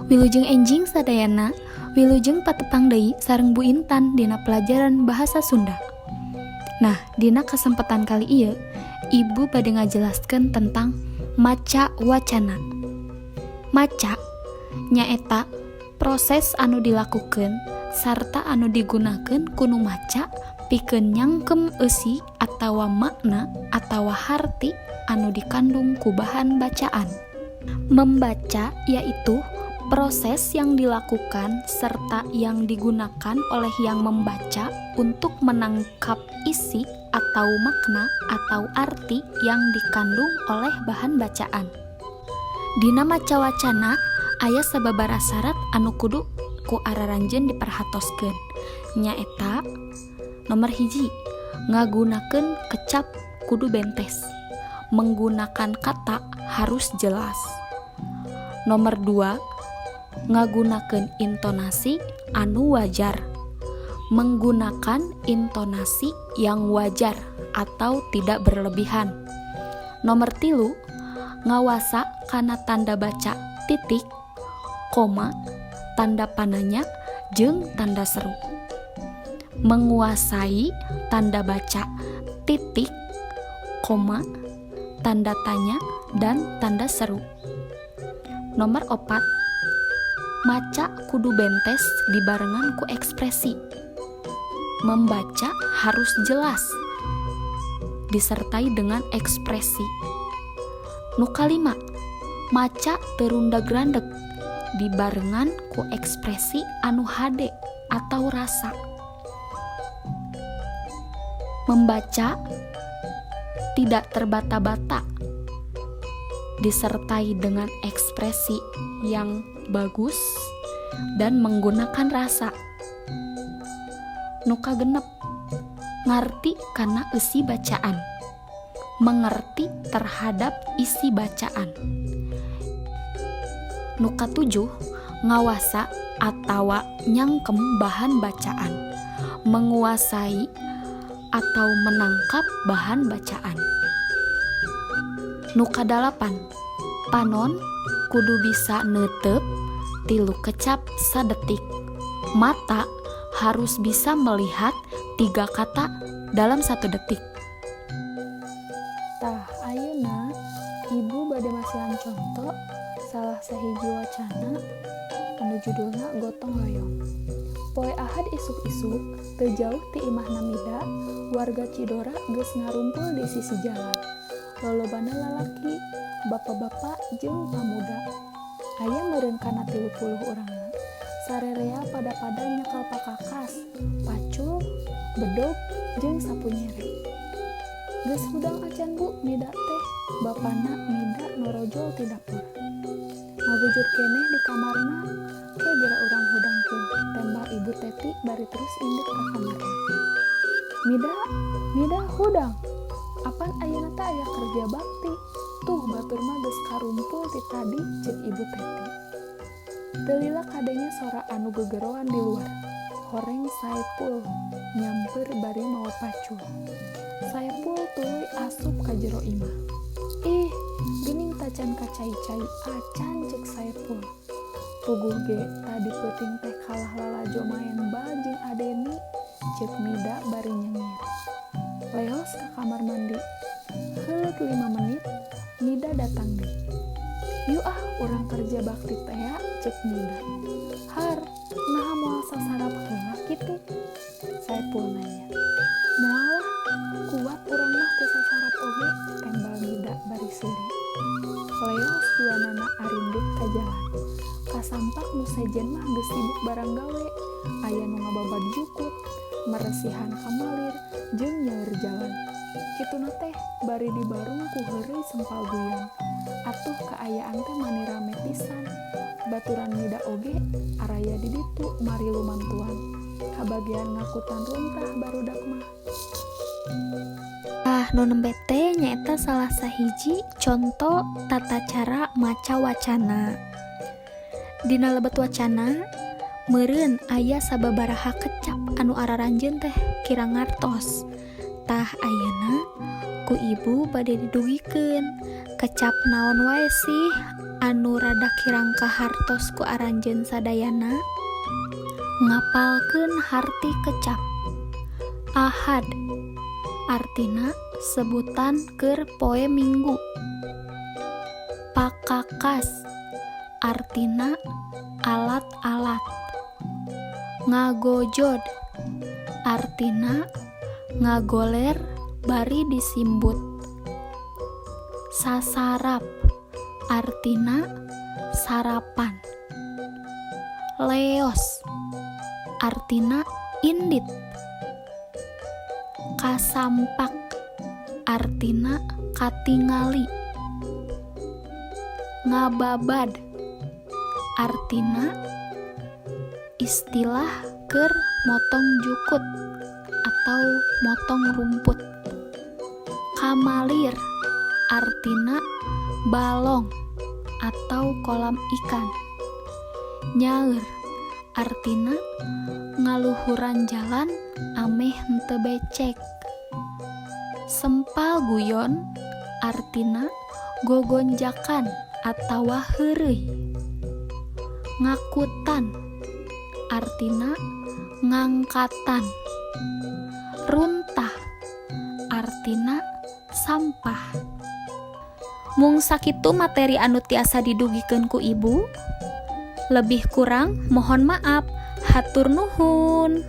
Wilujeng enjing sadayana, wilujeng patepang deui sareng Bu Intan dina pelajaran bahasa Sunda. Nah, dina kesempatan kali ieu, Ibu bade ngajelaskeun tentang maca wacana. Maca nyaeta proses anu dilakukeun sarta anu digunakeun ku nu maca pikeun nyangkem eusi atawa makna atawa harti anu dikandung ku bahan bacaan. Membaca yaitu proses yang dilakukan serta yang digunakan oleh yang membaca untuk menangkap isi atau makna atau arti yang dikandung oleh bahan bacaan. Dina maca wacana aya sababaraha syarat anu kudu ku araranjeun diperhatoskeun. Nyaeta nomor 1, ngagunakeun kecap kudu bentes. Menggunakan kata harus jelas. Nomor 2, ngagunakeun intonasi anu wajar. Menggunakan intonasi yang wajar atau tidak berlebihan. Nomor 3, ngawasa kana tanda baca titik, koma, tanda pananya, jeung tanda seru. Menguasai tanda baca titik, koma, tanda tanya, dan tanda seru. Nomor 4, maca kudu bentes dibarengan ku ekspresi. Membaca harus jelas disertai dengan ekspresi. Nu kalima, maca teu rundag-randeg dibarengan ku ekspresi anu hade atau rasa. Membaca tidak terbata-bata disertai dengan ekspresi yang bagus dan menggunakan rasa. Nu kagenep, ngarti kana isi bacaan. Mengerti terhadap isi bacaan. Nu katujuh, ngawasa atawa nyangkem bahan bacaan. Menguasai atau menangkap bahan bacaan. Nu kadalapan, panon kudu bisa neuteup 3 kecap sadetik. Mata harus bisa melihat 3 kata dalam 1 detik. Tah, ayeuna Ibu bade masihan contoh salah sahiji wacana anu judulna gotong royong. Poe Ahad isuk-isuk teu jauh ti imahna Mida, warga Cidora geus ngarumpul di sisi jalan. Lolobana lalaki, bapak-bapak jeung pamuda. Aya meureun kana 30 urangna. Sarerea pada nyekal pakakas, pacul, bedog, jeung sapu nyere. Geus hudang acan Bu Mida teh, bapana Mida norojol ti dapur. Ngabujur keneh di kamarna, ke geura urang hudangkeun, tembak Ibu Teti bari terus indit ka kamarna. Mida hudang. Apan ayeuna teh aya kerja bakti. Tuh batur mah geus karumpul ti tadi ceuk Ibu Teti. Teu lila kadenge sora anu gegeroan di luar. Horeng Saepul nyamper bari mawa pacul. Saepul tuluy asup ka jero imah. Ih, geuning tacan kacai-cai acan ceuk Saepul. Puguh ge tadi peuting teh kalah lalajo maen bal jeung Adeni ceuk Mida bari nyengir. Leos ka kamar mandi. Heuleut 5 menit, Mida datang deui. "Yu urang kerja bakti teh ya," ceuk Mida. "Har, naha moal sasarap heula kitu?" Saepul nanya. "Moal kuat urang mah teu sasarap oge," tembal Mida bari seuri. Leos duanana arindit ka jalan. Kasampak nu sejen mah geus sibuk barang gawe. Aya nu ngababad jukut, meresihan kamalir, jeung nyaeur jalan. Kituna teh bari dibarung ku heureuy sempal guyon. Atuh kaayaan teh mani rame pisan. Baturan Mida oge araya di ditu mari lumantuan. Kabagian ngakutan runtah barudak mah. Nu nembe teh nyaeta salah sahiji contoh tata cara maca wacana. Dina lebet wacana, meureun aya sababaraha kecap anu araranjeun teh kirang ngartos. Tah ayeuna ku ibu bade didugikeun kecap naon wae sih anu rada kirang kahartos ku aranjeun sadayana. Ngapalkeun harti kecap. Ahad artina sebutan keur poe Minggu. Pakakas artina alat-alat. Ngagojod artina ngagoler bari disimbut. Sasarap artina sarapan. Leos artina indit. Kasampak artina katingali. Ngababad artina istilah keur motong jukut atau motong rumput. Kamalir artina balong atau kolam ikan. Nyaeur artina ngaluhuran jalan ameh henteu becek. Sempal guyon artina gogonjakan atawa heureuy. Ngakutan artina ngangkatan. Runtah artina sampah. Mung sakitu materi anu tiasa didugikeun ku ibu. Lebih kurang mohon maaf. Hatur nuhun.